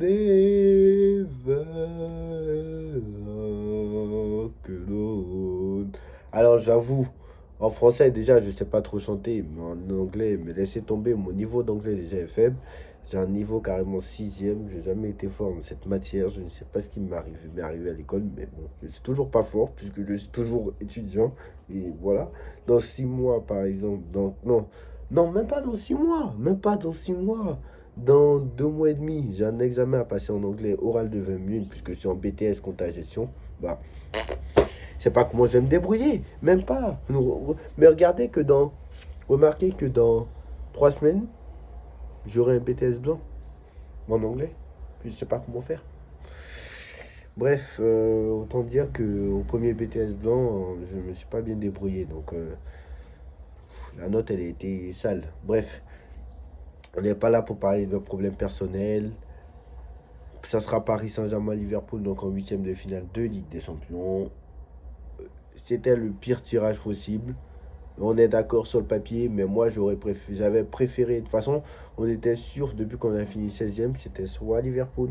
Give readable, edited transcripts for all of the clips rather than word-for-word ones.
Never walk alone. Alors j'avoue, en français déjà je sais pas trop chanter, mais en anglais, mais laissez tomber, mon niveau d'anglais déjà est faible. J'ai un niveau carrément sixième, j'ai jamais été fort dans cette matière, je ne sais pas ce qui m'est arrivé à l'école, mais bon, je suis toujours pas fort puisque je suis toujours étudiant, et voilà. Dans 6 mois par exemple, non, non, même pas dans 6 mois, même pas dans 6 mois. Dans 2 mois et demi, j'ai un examen à passer en anglais oral de 20 minutes, puisque je suis en BTS compta gestion. Bah, je sais pas comment je vais me débrouiller, même pas. Mais remarquez que dans 3 semaines, j'aurai un BTS blanc en anglais. Puis je sais pas comment faire. Bref, autant dire que au premier BTS blanc, je me suis pas bien débrouillé, donc la note elle a été sale. Bref, on n'est pas là pour parler de problèmes personnels. Ça sera Paris Saint-Germain-Liverpool, donc en huitième de finale de Ligue des Champions. C'était le pire tirage possible. On est d'accord sur le papier, mais moi j'avais préféré. De toute façon, on était sûr depuis qu'on a fini 16e, c'était soit Liverpool,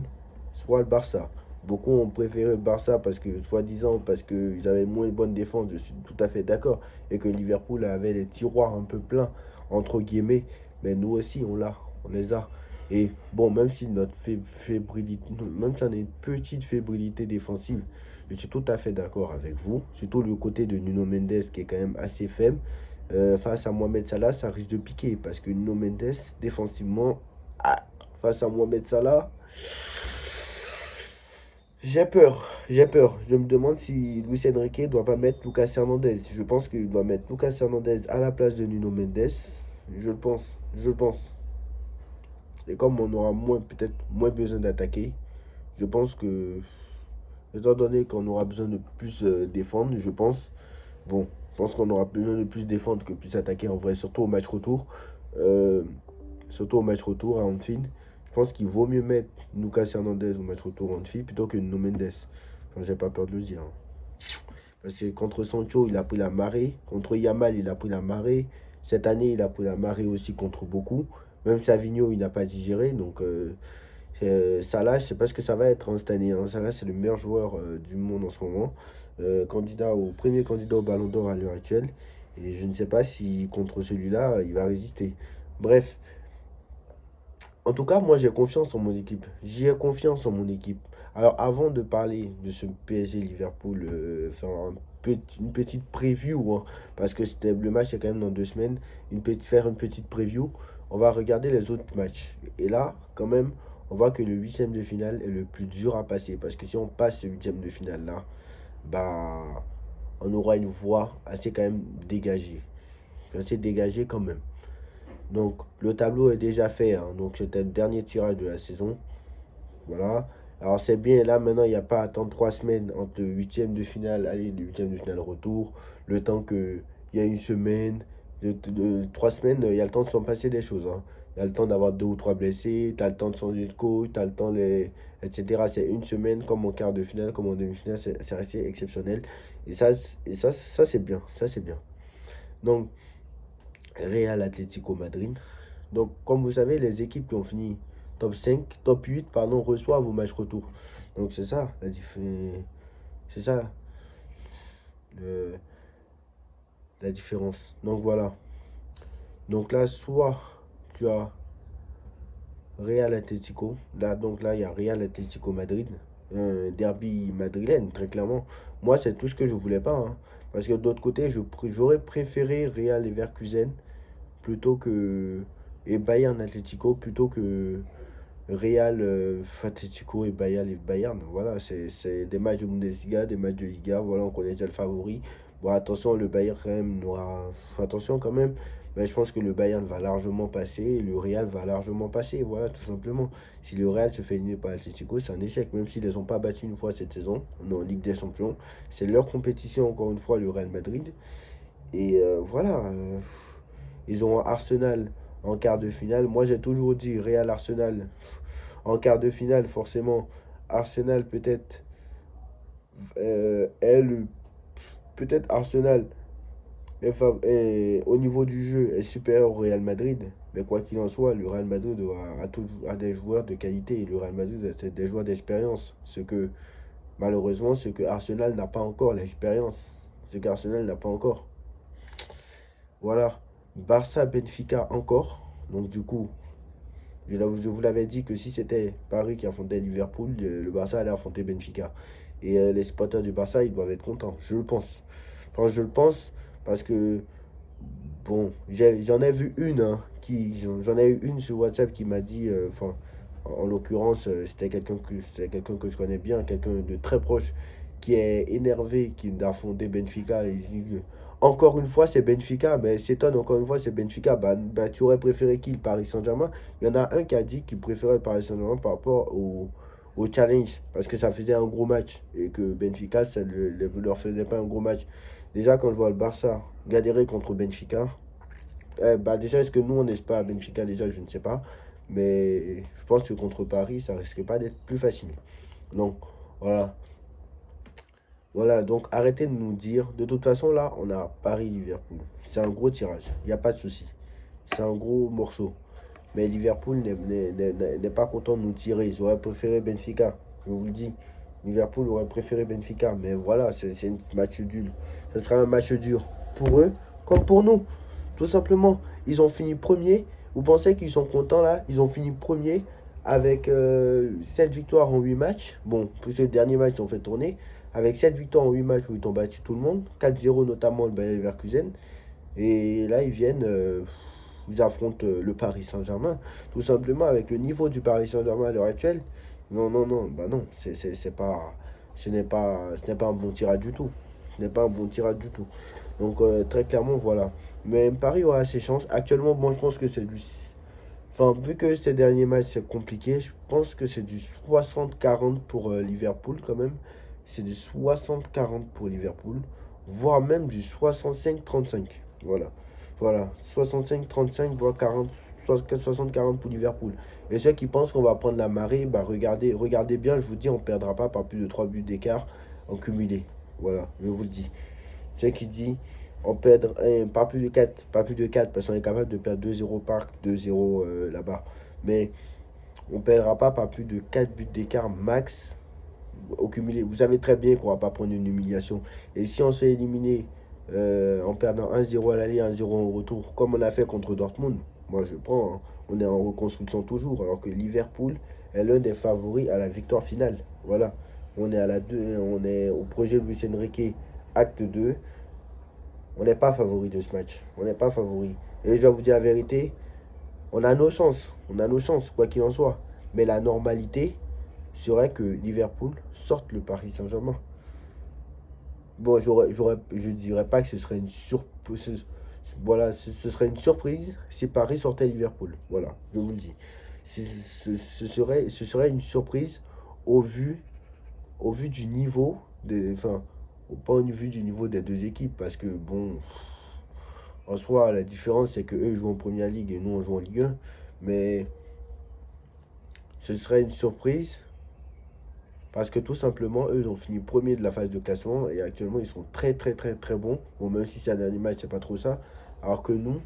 soit le Barça. Beaucoup ont préféré le Barça parce que, soi-disant, parce qu'ils avaient moins bonne défense, je suis tout à fait d'accord. Et que Liverpool avait les tiroirs un peu pleins, entre guillemets. Mais nous aussi, on les a. Et bon, même si notre fébrilité, même si on a une petite fébrilité défensive, je suis tout à fait d'accord avec vous. Surtout le côté de Nuno Mendes qui est quand même assez faible. Face à Mohamed Salah, ça risque de piquer parce que Nuno Mendes, défensivement, ah, face à Mohamed Salah, j'ai peur, j'ai peur. Je me demande si Luis Enrique ne doit pas mettre Lucas Hernandez. Je pense qu'il doit mettre Lucas Hernandez à la place de Nuno Mendes. Je le pense, je le pense. Et comme on aura peut-être moins besoin d'attaquer, je pense que, étant donné qu'on aura besoin de plus défendre, je pense, bon, je pense qu'on aura besoin de plus défendre que plus attaquer en vrai, surtout au match retour. Euh, Surtout au match retour à Anfield. Je pense qu'il vaut mieux mettre Lucas Hernandez au match retour à Anfield plutôt que Nuno Mendes. Enfin, j'ai pas peur de le dire, hein. Parce que contre Sancho, il a pris la marée. Contre Yamal, il a pris la marée. Cette année, il a pris la marée aussi contre beaucoup. Même Savigno, il n'a pas digéré. Donc, Salah, je ne sais pas ce que ça va être, hein, cette année, hein. Salah, c'est le meilleur joueur du monde en ce moment. Premier candidat au Ballon d'Or à l'heure actuelle. Et je ne sais pas si contre celui-là, il va résister. Bref, en tout cas, moi j'ai confiance en mon équipe. J'y ai confiance en mon équipe. Alors avant de parler de ce PSG Liverpool, faire une petite preview, hein, parce que le match est quand même dans 2 semaines, faire une petite preview, on va regarder les autres matchs. Et là, quand même, on voit que le huitième de finale est le plus dur à passer. Parce que si on passe ce huitième de finale là, bah, on aura une voie assez quand même dégagée. Assez dégagée quand même. Donc le tableau est déjà fait, hein. Donc c'était le dernier tirage de la saison. Voilà. Alors c'est bien, là maintenant il n'y a pas à attendre 3 semaines entre le huitième de finale, aller le huitième de finale retour. Le temps que il y a une semaine, 3 semaines, il y a le temps de s'en passer des choses, hein. Il y a le temps d'avoir deux ou trois blessés, tu as le temps de changer de coach, tu as le temps, etc. C'est une semaine comme en quart de finale, comme en demi-finale, c'est resté exceptionnel. Et ça c'est bien, ça c'est bien. Donc Real Atlético Madrid. Donc, comme vous savez, les équipes qui ont fini top 5, top 8, pardon, reçoivent au match retour. Donc, c'est ça le- la différence. Donc, voilà. Donc là, soit tu as Real Atlético. Là, donc là, il y a Real Atlético Madrid. Un derby madrilène, très clairement. Moi, c'est tout ce que je voulais pas, hein. Parce que d'autre côté, j'aurais préféré Real Leverkusen plutôt que. Et Bayern Atlético plutôt que Real, Atletico et Bayern. Voilà, c'est des matchs de Bundesliga, des matchs de Liga. Voilà, on connaît déjà le favori. Bon, attention, le Bayern quand même n'aura. Attention quand même. Mais je pense que le Bayern va largement passer et le Real va largement passer. Voilà, tout simplement. Si le Real se fait éliminer par Atletico, c'est un échec. Même s'ils ne les ont pas battus une fois cette saison, on est en Ligue des Champions. C'est leur compétition, encore une fois, le Real Madrid. Et voilà. Ils ont Arsenal en quart de finale. Moi, j'ai toujours dit Real Arsenal en quart de finale, forcément. Arsenal elle, peut-être Arsenal Et au niveau du jeu est supérieur au Real Madrid. Mais quoi qu'il en soit, le Real Madrid a des joueurs de qualité et le Real Madrid a des joueurs d'expérience. Malheureusement, ce que Arsenal n'a pas encore, l'expérience. Ce qu'Arsenal n'a pas encore. Voilà. Barça, Benfica encore. Donc du coup, je vous l'avais dit que si c'était Paris qui affrontait Liverpool, le Barça allait affronter Benfica. Et les supporters du Barça, ils doivent être contents. Je le pense. Enfin, je le pense parce que, bon, j'en ai vu une, hein, j'en ai eu une sur WhatsApp qui m'a dit, enfin, en l'occurrence, c'était quelqu'un que je connais bien, quelqu'un de très proche, qui est énervé, qui a fondé Benfica. Et il dit, encore une fois, c'est Benfica, mais s'étonne, encore une fois, c'est Benfica. Tu aurais préféré qui, le Paris Saint-Germain? Il y en a un qui a dit qu'il préférait le Paris Saint-Germain par rapport au challenge, parce que ça faisait un gros match, et que Benfica, ça ne leur faisait pas un gros match. Déjà, quand je vois le Barça galérer contre Benfica, déjà, est-ce que nous, on n'est pas à Benfica? Déjà, je ne sais pas. Mais je pense que contre Paris, ça risque pas d'être plus facile. Donc, voilà. Voilà, donc arrêtez de nous dire. De toute façon, là, on a Paris-Liverpool. C'est un gros tirage. Il n'y a pas de souci. C'est un gros morceau. Mais Liverpool n'est pas content de nous tirer. Ils auraient préféré Benfica. Je vous le dis. Liverpool aurait préféré Benfica. Mais voilà, c'est un match nul. Ce sera un match dur pour eux comme pour nous. Tout simplement, ils ont fini premier. Vous pensez qu'ils sont contents là? Ils ont fini premier avec 7 victoires en 8 matchs. Bon, plus le dernier match, ils ont fait tourner. Avec 7 victoires en 8 matchs où ils ont battu tout le monde. 4-0 notamment le Bayer Leverkusen. Et là, ils affrontent le Paris Saint-Germain. Tout simplement, avec le niveau du Paris Saint-Germain à l'heure actuelle. Non, non, non, bah non, c'est pas, ce n'est pas un bon tirage du tout. Ce n'est pas un bon tirage du tout. Donc, très clairement, voilà. Mais Paris aura ses chances. Actuellement, bon, je pense que c'est du. Enfin, vu que ces derniers matchs, c'est compliqué, je pense que c'est du 60-40 pour Liverpool quand même. C'est du 60-40 pour Liverpool, voire même du 65-35. Voilà. Voilà. 65-35, voire 40, 60-40 pour Liverpool. Et ceux qui pensent qu'on va prendre la marée, bah regardez bien, je vous dis, on ne perdra pas par plus de 3 buts d'écart en cumulé. Voilà, je vous le dis. Ceux qui disent on perd pas plus de 4 pas plus de 4 parce qu'on est capable de perdre 2-0 Parc, 2-0 là-bas. Mais on ne perdra pas par plus de 4 buts d'écart max au cumulé. Vous savez très bien qu'on ne va pas prendre une humiliation. Et si on s'est éliminé en perdant 1-0 à l'aller, 1-0 au retour, comme on a fait contre Dortmund, moi je prends, hein. On est en reconstruction toujours, alors que Liverpool est l'un des favoris à la victoire finale. Voilà. On est au projet Luis Enrique, acte 2. On n'est pas favori de ce match. On n'est pas favori. Et je vais vous dire la vérité, on a nos chances. On a nos chances, quoi qu'il en soit. Mais la normalité serait que Liverpool sorte le Paris Saint-Germain. Bon, je ne dirais pas que ce serait une surprise. Voilà, ce serait une surprise si Paris sortait Liverpool. Voilà, je vous le dis. Ce serait une surprise au vu, au vu du niveau enfin, pas au vu du niveau des deux équipes. Parce que, bon, en soi, la différence, c'est que eux jouent en Première Ligue et nous, on joue en Ligue 1. Mais ce serait une surprise parce que tout simplement, eux, ils ont fini premier de la phase de classement et actuellement, ils sont très, très, très, très bons. Bon, même si c'est un dernier match, c'est pas trop ça. Alors que nous,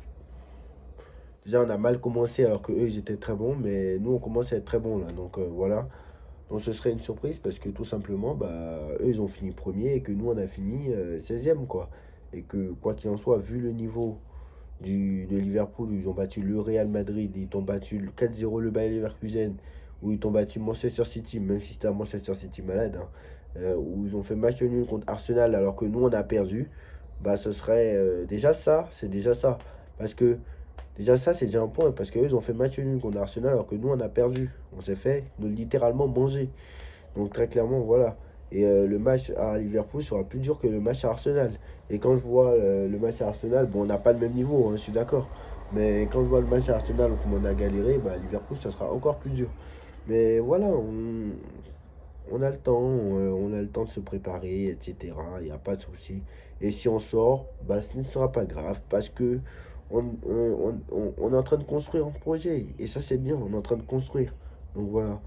déjà, on a mal commencé alors que eux, ils étaient très bons. Mais nous, on commence à être très bons là. Donc voilà. Donc ce serait une surprise parce que tout simplement, bah, eux, ils ont fini premier et que nous, on a fini 16e, quoi. Et que, quoi qu'il en soit, vu le niveau de Liverpool où ils ont battu le Real Madrid, ils ont battu le 4-0 le Bayer Leverkusen, où ils ont battu Manchester City, même si c'était un Manchester City malade, hein, où ils ont fait match nul contre Arsenal alors que nous on a perdu, bah ce serait déjà ça, c'est déjà ça. Parce que déjà ça c'est déjà un point, parce qu'eux ils ont fait match nul contre Arsenal alors que nous on a perdu. On s'est fait littéralement manger. Donc très clairement, voilà. Et le match à Liverpool sera plus dur que le match à Arsenal. Et quand je vois le match à Arsenal, bon, on n'a pas le même niveau, hein, je suis d'accord. Mais quand je vois le match à Arsenal, comme on a galéré, bah, Liverpool, ça sera encore plus dur. Mais voilà, on a le temps, on a le temps de se préparer, etc. Il n'y a pas de souci. Et si on sort, bah, ce ne sera pas grave parce que on est en train de construire un projet. Et ça, c'est bien, on est en train de construire. Donc voilà.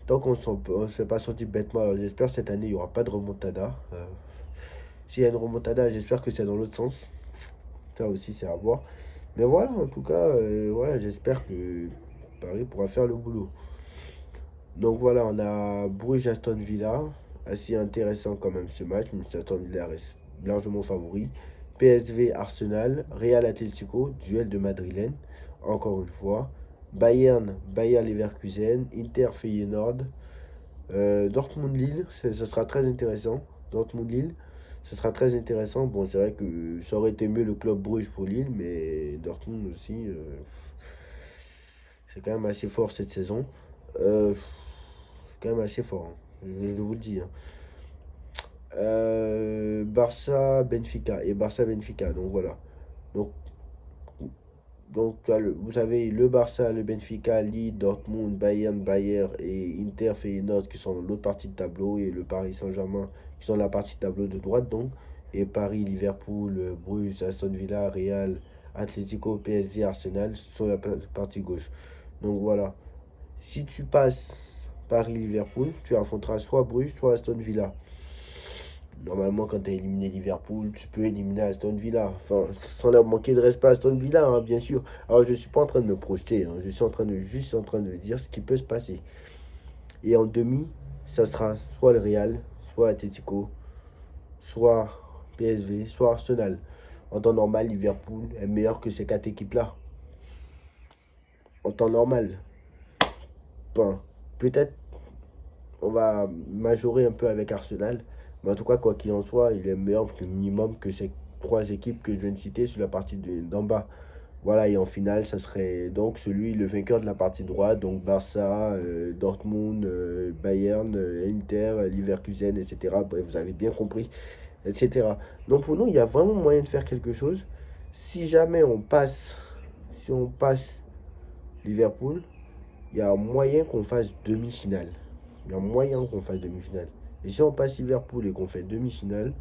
Tant qu'on ne s'est pas sorti bêtement, alors j'espère cette année il n'y aura pas de remontada. S'il y a une remontada, j'espère que c'est dans l'autre sens. Ça aussi, c'est à voir. Mais voilà, en tout cas, voilà, j'espère que Paris pourra faire le boulot. Donc voilà, on a Bruges-Aston Villa. Assez intéressant quand même ce match, même si Aston Villa reste largement favori. PSV-Arsenal, Real Atlético, duel de Madrilène, encore une fois. Bayern, Bayer Leverkusen, Inter Feyenoord, Dortmund-Lille, ça sera très intéressant. Dortmund-Lille, ça sera très intéressant. Bon, c'est vrai que ça aurait été mieux le club Bruges pour Lille, mais Dortmund aussi, c'est quand même assez fort cette saison. C'est quand même assez fort, hein. Je vous le dis, hein. Barça Benfica et Barça Benfica, donc voilà. Donc, vous avez le Barça, le Benfica, Lille, Dortmund, Bayern, Bayer et Inter Feyenoord qui sont dans l'autre partie de tableau, et le Paris Saint-Germain qui sont dans la partie de tableau de droite, donc, et Paris, Liverpool, Bruges, Aston Villa, Real, Atlético, PSG, Arsenal sur la partie gauche. Donc voilà. Si tu passes Paris-Liverpool, tu affronteras soit Bruges, soit Aston Villa. Normalement, quand tu as éliminé Liverpool, tu peux éliminer Aston Villa. Enfin, sans leur manquer de respect à Aston Villa, hein, bien sûr. Alors, je ne suis pas en train de me projeter, hein. Je suis juste en train de dire ce qui peut se passer. Et en demi, ça sera soit le Real, soit Atletico, soit PSV, soit Arsenal. En temps normal, Liverpool est meilleur que ces quatre équipes-là. En temps normal. Enfin, peut-être on va majorer un peu avec Arsenal. Mais en tout cas, quoi qu'il en soit, il est meilleur que minimum que ces trois équipes que je viens de citer sur la partie d'en bas. Voilà, et en finale, ça serait donc le vainqueur de la partie droite, donc Barça, Dortmund, Bayern, Inter, Leverkusen, etc. Bref, vous avez bien compris, etc. Donc pour nous, il y a vraiment moyen de faire quelque chose. Si jamais si on passe Liverpool, il y a moyen qu'on fasse demi-finale. Il y a moyen qu'on fasse demi-finale. Et si on passe Liverpool et qu'on fait demi-finale,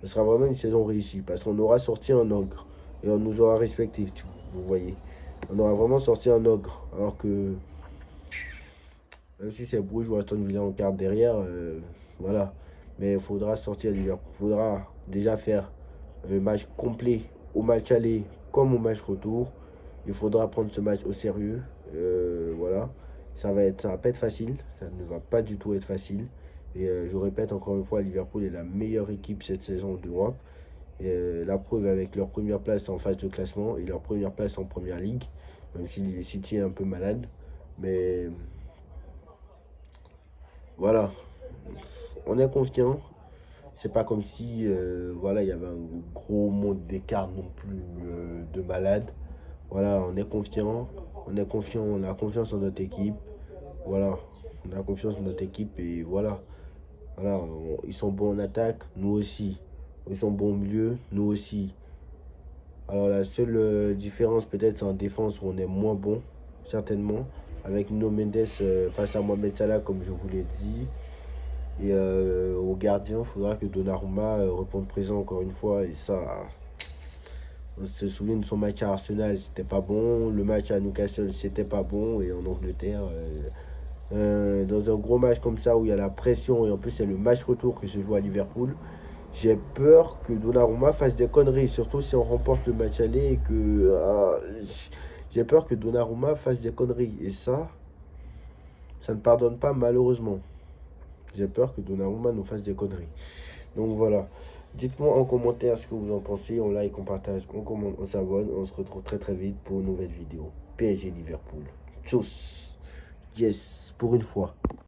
ce sera vraiment une saison réussie. Parce qu'on aura sorti un ogre. Et on nous aura respecté, vous voyez. On aura vraiment sorti un ogre. Alors que, même si c'est Bruges ou Aston Villa en carte derrière, voilà. Mais il faudra sortir Liverpool. Il faudra déjà faire le match complet au match aller comme au match retour. Il faudra prendre ce match au sérieux. Voilà. Ça va pas être facile. Ça ne va pas du tout être facile. Et je répète encore une fois, Liverpool est la meilleure équipe cette saison d'Europe. Et la preuve avec leur première place en phase de classement et leur première place en première ligue. Même si City est un peu malade. Mais voilà. On est confiant. C'est pas comme si voilà, il y avait un gros monde d'écart non plus de malade. Voilà, on est confiant. On est confiant. On a confiance en notre équipe. Voilà. On a confiance en notre équipe et voilà. Voilà, ils sont bons en attaque, nous aussi. Ils sont bons au milieu, nous aussi. Alors la seule différence peut-être c'est en défense où on est moins bon, certainement. Avec Nuno Mendes face à Mohamed Salah comme je vous l'ai dit. Et au gardien, il faudra que Donnarumma réponde présent encore une fois. Et ça, on se souvient de son match à Arsenal, c'était pas bon. Le match à Newcastle, c'était pas bon. Et en Angleterre, dans un gros match comme ça où il y a la pression et en plus c'est le match retour qui se joue à Liverpool, j'ai peur que Donnarumma fasse des conneries, surtout si on remporte le match aller et que j'ai peur que Donnarumma fasse des conneries et ça ne pardonne pas malheureusement. J'ai peur que Donnarumma nous fasse des conneries. Donc voilà. Dites-moi en commentaire ce que vous en pensez. On like, on partage, on commente, on s'abonne. On se retrouve très très vite pour une nouvelle vidéo. PSG Liverpool. Tchuss. Yes, pour une fois.